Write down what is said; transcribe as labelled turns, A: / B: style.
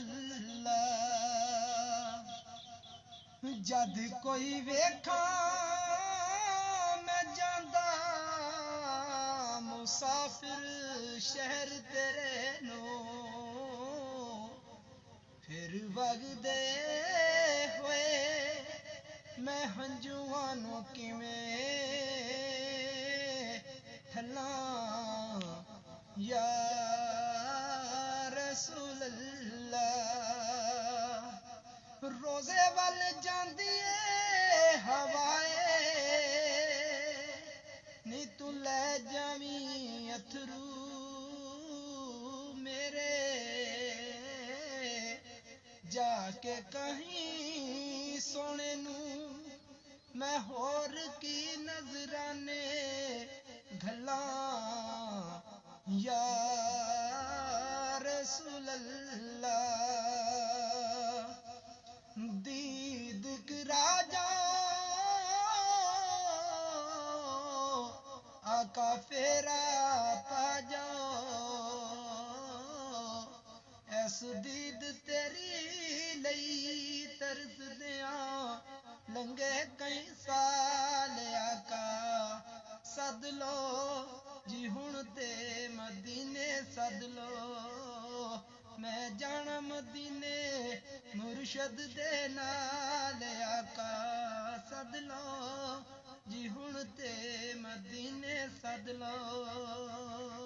A: اللہ جد کوئی ویکھاں میں جاندا مسافر شہر تیرے نو پھر وگدے ہوئے میں ہنجواں نو کیویں ٹھلاں یا رسول اللہ روزے ول جاندی اے ہوائے نی تو لے جاویں اتھرو میرے جا کے کہیں سونے نو میں ہور کی نظرانے گھلاں یا رسول اللہ دید کرا جاؤ آقا پھیرا پا جاؤ ایس دید تیری لئی ترس دیاں لنگے کئی سال آقا سد لو جی ہن تے مدینے سد لو میں جانا مدینے مرشد دے نال آقا سد لو جی ہن تے مدینے سد لو